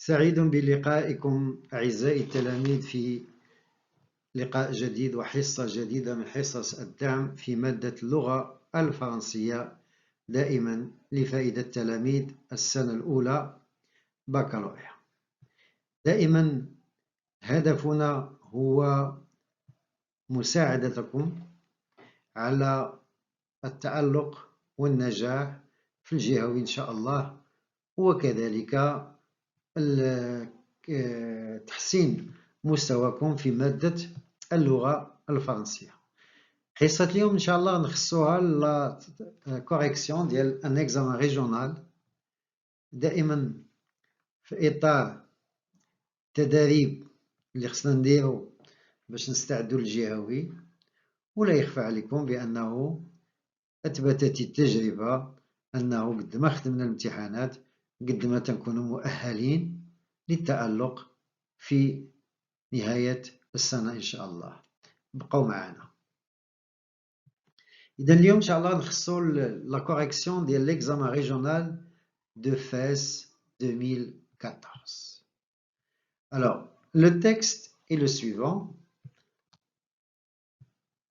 سعيد بلقائكم أعزائي التلاميذ في لقاء جديد وحصة جديدة من حصص الدعم في مادة اللغة الفرنسية دائما لفائدة تلاميذ السنة الأولى بكالوريا. دائما هدفنا هو مساعدتكم على التألق والنجاح في الجهوي إن شاء الله، وكذلك تحسين مستواكم في مادة اللغة الفرنسية. حصة اليوم إن شاء الله نخصوها لا كوريكسيون ديال ان اكزامان ريجونال، دائما في إطار التدريب اللي خصنا نديرو باش نستعدو للجهوي. ولا يخفى عليكم بأنه أثبتت التجربة أنه قد ما خدمنا الامتحانات قد ما تنكونوا مؤهلين للتألق في نهاية السنة إن شاء الله. بقوا معنا. إذا اليوم إن شاء الله نخصو لا كوريكسيون ديال ليكزامان ريجونال de FES 2014. Alors, le texte est le suivant.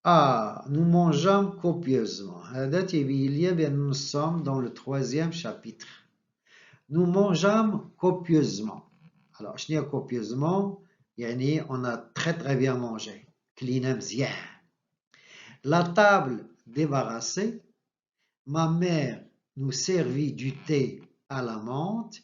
Nous mangeons copieusement. هذا تيبين لي بأن nous sommes dans le 3e chapitre. Nous mangeons copieusement. Alors, شنو هي copieusement؟ يعني on a très bien mangé. كلينا مزيان. La table débarrassée. Ma mère nous servit du thé à la menthe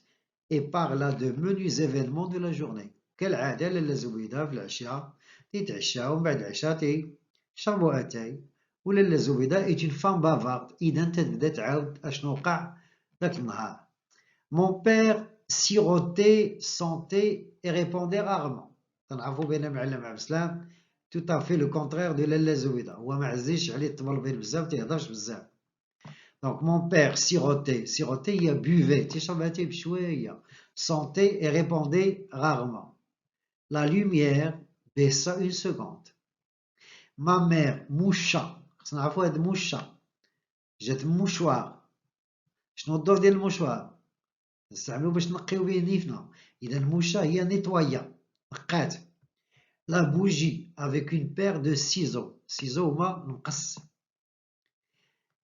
et parla de menus événements de la journée. كالعادة لالا زبيدة في العشاء تيتعشاو ومن بعد العشاء تيشربوا أتاي، ولالا زبيدة est une femme bavarde. إذا تبدا تعاود أشنو وقع ذاك النهار. Mon père sirotait, sentait et répondait rarement. تنعرفوا بأن معلم عبد السلام tout à fait le contraire de لالا زبيدة، هو ما عزيزش عليه الطبلبيل بزاف، تيهضرش بزاف. Donc mon père sirotait, sirotait il buvait, تيشرب أتاي بشوية. Sentait et répondait rarement. La lumière baissa une seconde. Ma mère moucha. خصنا نعرفوا هاد موشا جات موشوار. شنو الدور ديال الموشوار؟ نستعملو باش نقيو به نيفنا. إذا الموشا هي نيتوايا، نقات. La bougie avec une paire de ciseaux. ciseaux هما مقص.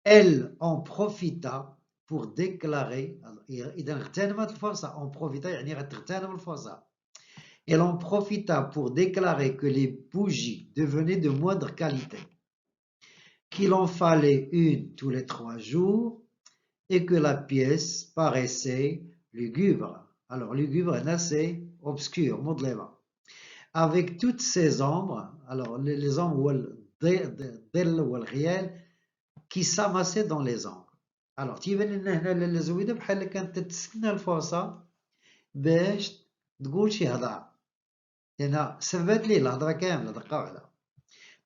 Elle en profita pour déclarer. إذا اغتنمت الفرصة. en profita يعني غتغتنم الفرصة. Elle en profita pour déclarer que les bougies devenaient de moindre qualité, qu'il en fallait une tous les 3 jours et que la pièce paraissait lugubre. Alors lugubre c'est obscur, مظلمة. Avec toutes ces ombres, alors les ombres ou الظل والغيال qui s'amassaient dans les ombres. Alors تيبان لنا هنا لالا زويدة بحال كانت تتسنى الفرصة باش تقول شي هضرة، لأن سببت ليه الهضرة كاملة دقة واحدة.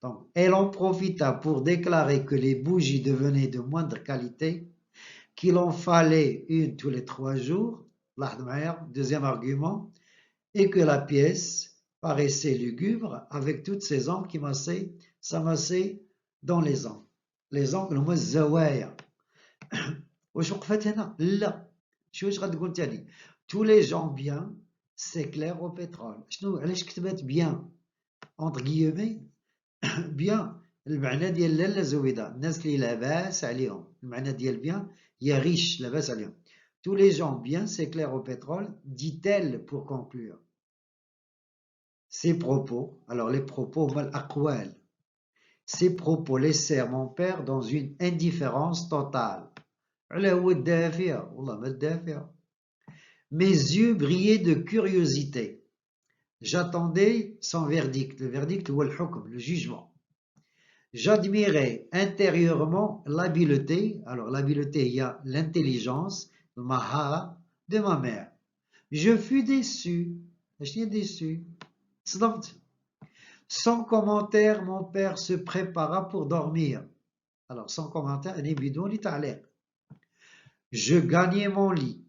Donc, elle en profita pour déclarer que les bougies devenaient de moindre qualité, qu'il en fallait une tous les 3 jours, deuxième argument, et que la pièce paraissait lugubre avec toutes ces ombres qui s'amassaient dans les ombres. Les ombres هما الزوايا. واش وقفت هنا؟ لا. واش غتقول تاني؟ Tous les gens bien s'éclairent au pétrole. شنو علاش كتبت bien entre guillemets؟ bien المعنى ديال لالا زويدة الناس اللي لاباس عليهم، المعنى ديال bien هي riche لاباس عليهم. Tous les gens bien s'éclairent au pétrole, dit-elle pour conclure. Ces propos, alors les propos هما الأقوال. Ces propos laissèrent mon père dans une indifférence totale. علاه هو داها فيها؟ والله ما داها فيها. Mes yeux brillaient de curiosité. J'attendais son verdict. Le verdict هو الحكم, le jugement. J'admirais intérieurement l'habileté. Alors l'habileté, il y a l'intelligence, le mahara de ma mère. Je fus déçu. Je suis déçu. Sans commentaire, mon père se prépara pour dormir. Alors sans commentaire, je gagnai mon lit.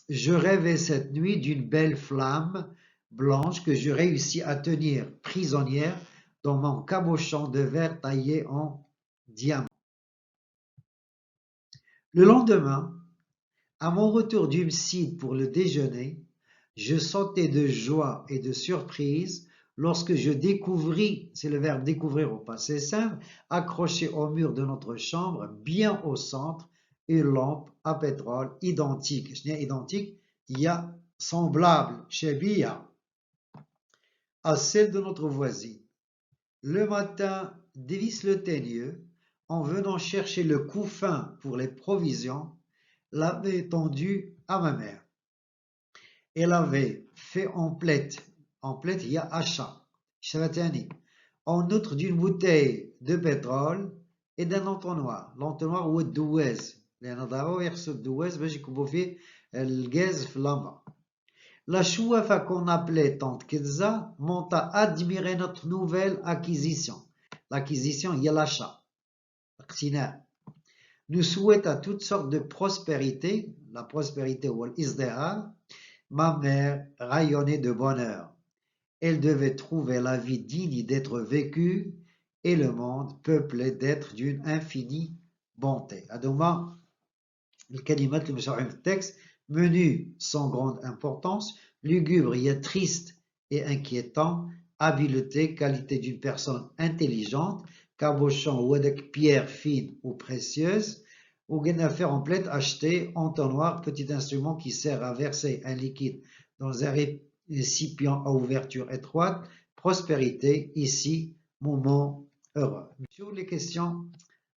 Je rêvais cette nuit d'une belle flamme blanche que je réussis à tenir prisonnière dans mon cabochon de verre taillé en diamant. Le lendemain, à mon retour du Msid pour le déjeuner, Je sautais de joie et de surprise lorsque je découvris, c'est le verbe découvrir au passé simple, accroché au mur de notre chambre, bien au centre, une lampe à pétrole identique. Je dis identique, il y a semblable, shabia, à celle de notre voisine. Le matin, dévisse le teigneux, en venant chercher le couffin pour les provisions, l'avait tendu à ma mère. Elle avait fait emplette, il y a achat, en outre d'une bouteille de pétrole et d'un entonnoir. L'entonnoir هو الدواز لأن ضروري يغسل الدواز باش يكبوا فيه الغاز في اللمبة. La chouafa qu'on appelait tante Kenza monta admirer notre nouvelle acquisition. L'acquisition, il y a l'achat. Nous souhaite à toutes sortes de prospérité, la prospérité ou l'isdehar. Ma mère rayonnait de bonheur. Elle devait trouver la vie digne d'être vécue et le monde peuplé d'êtres d'une infinie bonté. هذوما الكلمات اللي مشروعين في التكست. Menu sans grande importance, lugubre, il y a triste et inquiétant, habileté, qualité d'une personne intelligente, cabochon ou avec pierre fine ou précieuse, ou gain affaire en plaide, acheter, entonnoir, petit instrument qui sert à verser un liquide dans un récipient à ouverture étroite, prospérité, ici, moment heureux. Sur les questions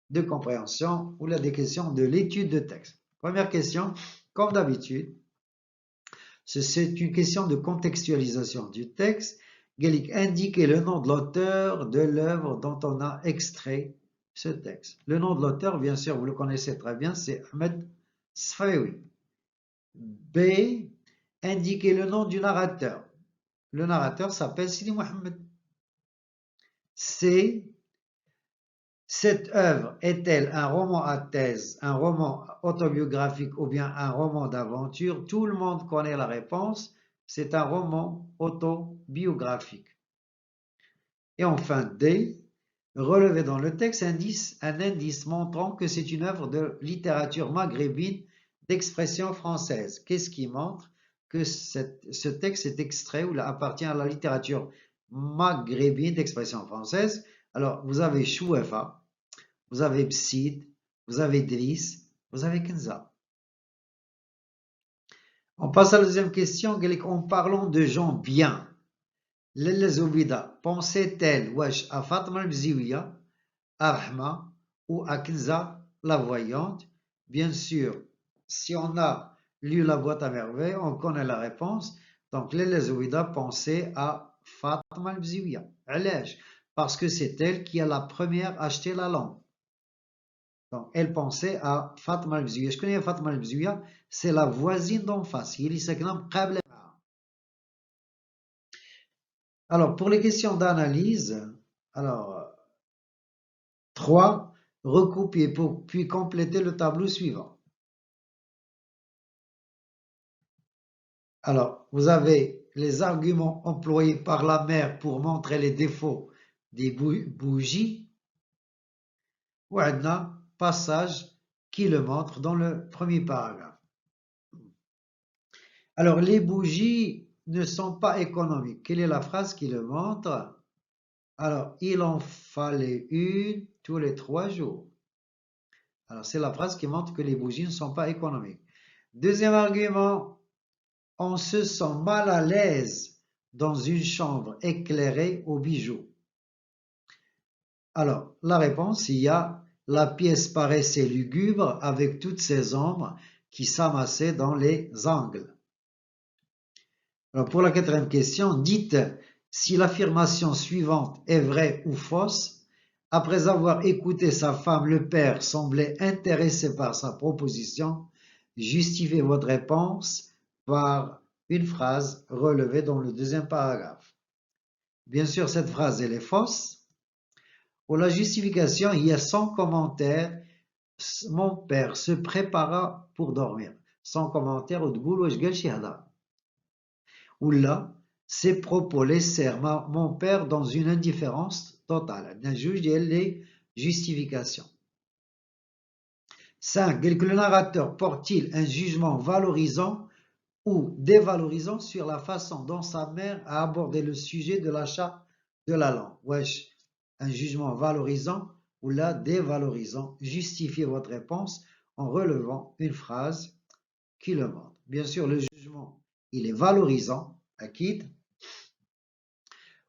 de compréhension ou là des questions de l'étude de texte. Première question, comme d'habitude, c'est une question de contextualisation du texte. Indiquer le nom de l'auteur de l'œuvre dont on a extrait ce texte. Le nom de l'auteur, bien sûr, vous le connaissez très bien, c'est Ahmed Sfaoui. B. Indiquer le nom du narrateur. Le narrateur s'appelle Sidi Mohamed. C. Cette œuvre est-elle un roman à thèse, un roman autobiographique ou bien un roman d'aventure? Tout le monde connaît la réponse. C'est un roman autobiographique. Et enfin, D. Relever dans le texte un indice montrant que c'est une œuvre de littérature maghrébine d'expression française. Qu'est-ce qui montre que ce texte est extrait ou appartient à la littérature maghrébine d'expression française? Alors, vous avez Chouefa, vous avez Psid, vous avez Driss, vous avez Kenza. On passe à la deuxième question. En parlant de gens bien, Lella Zoubida pensait-elle wesh à Fatma al-Bziouia, à Rahma ou à Kenza, la voyante? Bien sûr, si on a lu la boîte à merveilles, on connaît la réponse. Donc, Lella Zoubida pensait à Fatma al-Bziouia. Parce que c'est elle qui a la première acheté la lampe. Donc, elle pensait à Fatma al-Bziouia. Je connais Fatma al-Bziouia, c'est la voisine d'en face. Alors, pour les questions d'analyse, alors, 3, recopier puis compléter le tableau suivant. Alors, vous avez les arguments employés par la mère pour montrer les défauts des bougies. Ou un passage qui le montre dans le premier paragraphe. Alors, les bougies ne sont pas économiques. Quelle est la phrase qui le montre? Alors, il en fallait une tous les 3 jours. Alors, c'est la phrase qui montre que les bougies ne sont pas économiques. Deuxième argument, on se sent mal à l'aise dans une chambre éclairée aux bijoux. Alors, la réponse, il y a la pièce paraissait lugubre avec toutes ses ombres qui s'amassaient dans les angles. Alors, pour la quatrième question, dites si l'affirmation suivante est vraie ou fausse. Après avoir écouté sa femme, le père semblait intéressé par sa proposition. Justifiez votre réponse par une phrase relevée dans le deuxième paragraphe. Bien sûr, cette phrase, elle est fausse. Pour la justification, il y a sans commentaire. Mon père se prépara pour dormir. Sans commentaire, ou de goul, ou ou là, ces propos laissèrent mon père dans une indifférence totale. Un juge les justifications. 5. Que le narrateur porte-t-il un jugement valorisant ou dévalorisant sur la façon dont sa mère a abordé le sujet de l'achat de la langue. Wesh, un jugement valorisant ou là dévalorisant. Justifiez votre réponse en relevant une phrase qui le montre. Bien sûr, le jugement, il est valorisant, acquis,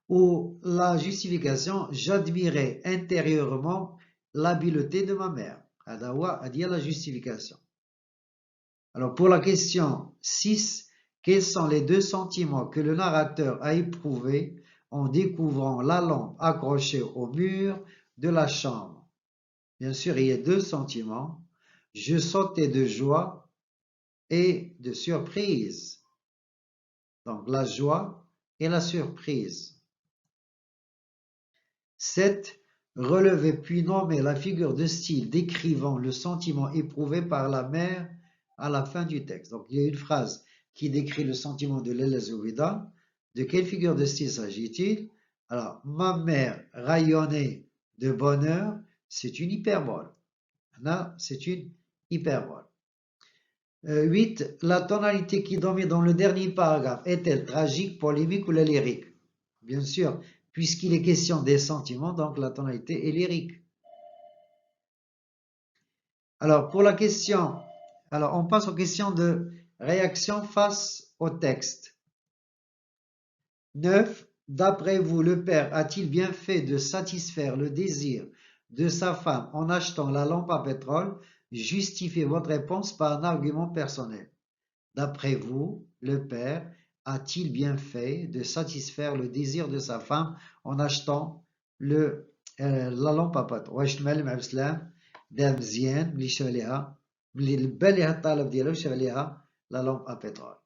ou la justification, j'admirais intérieurement l'habileté de ma mère. Adawa a dit la justification. Alors pour la question 6, quels sont les deux sentiments que le narrateur a éprouvés en découvrant la lampe accrochée au mur de la chambre? Bien sûr, il y a deux sentiments. Je sautais de joie et de surprise. Donc la joie et la surprise. 7. Relevez puis nommer la figure de style décrivant le sentiment éprouvé par la mère à la fin du texte. Donc, il y a une phrase qui décrit le sentiment de Lella Zoubida. De quelle figure de style s'agit-il? Alors, ma mère rayonnait de bonheur, c'est une hyperbole. Là, c'est une hyperbole. 8. La tonalité qui domine dans le dernier paragraphe est-elle tragique, polémique ou lyrique? Bien sûr, puisqu'il est question des sentiments, donc la tonalité est lyrique. Alors, pour la question, alors on passe aux questions de réaction face au texte. 9. D'après vous, le père a-t-il bien fait de satisfaire le désir de sa femme en achetant la lampe à pétrole? Justifiez votre réponse par un argument personnel. D'après vous, le père a-t-il bien fait de satisfaire le désir de sa femme en achetant la lampe à pétrole? واش تمال مع بسلام دار مزيان ملي شرا ليها ملي لبى ليها الطلب ديالها وشرا ليها la lampe à pétrole.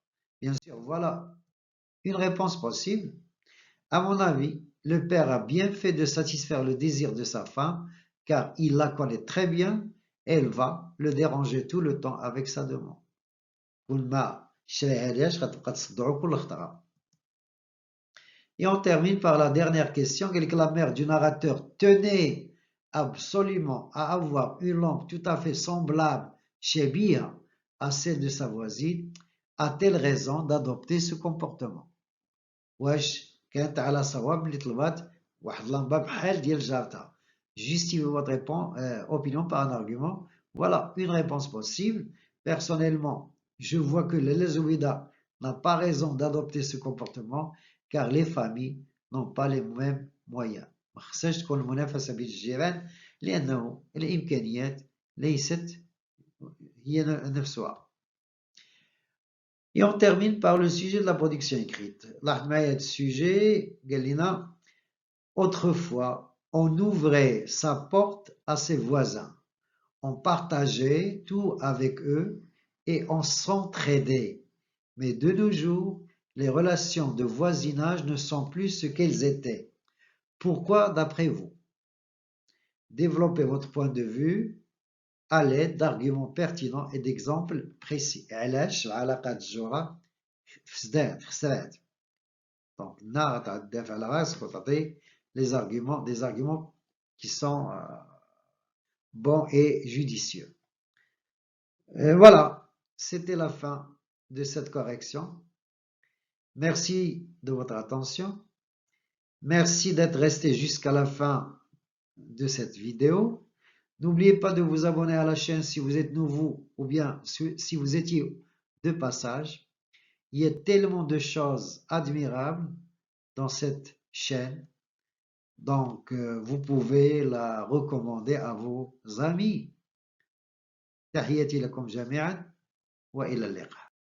Bien sûr, voilà une réponse possible. À mon avis, le père a bien fait de satisfaire le désir de sa femme car il la connaît très bien et elle va le déranger tout le temps avec sa demande. Et on termine par la dernière question. La mère du narrateur tenait absolument à avoir une lampe tout à fait semblable chez Bia à celle de sa voisine. A-t-elle raison d'adopter ce comportement? واش كانت على صواب اللي طلبات واحد لامبا بحال ديال جارتها. Justifiez votre opinion par un argument. Voilà une réponse possible. Personnellement, je vois que l'Elezouida n'a pas raison d'adopter ce comportement car les familles n'ont pas les mêmes moyens. ما خصهاش تكون المنافسة بين الجيران لأنه الإمكانيات ليست هي نفسها. Et on termine par le sujet de la production écrite. L'ahmayat sujet, Galina, autrefois, on ouvrait sa porte à ses voisins. On partageait tout avec eux et on s'entraidait. Mais de nos jours, les relations de voisinage ne sont plus ce qu'elles étaient. Pourquoi, d'après vous? Développez votre point de vue à l'aide d'arguments pertinents et d'exemples précis. علاش العلاقات الجارة خسرات. Donc, les arguments, des arguments qui sont bons et judicieux. Voilà, c'était la fin de cette correction. Merci de votre attention. Merci d'être resté jusqu'à la fin de cette vidéo. N'oubliez pas de vous abonner à la chaîne si vous êtes nouveau ou bien si vous étiez de passage. Il y a tellement de choses admirables dans cette chaîne. Donc, vous pouvez la recommander à vos amis. تحياتي لكم جميعا وإلى اللقاء.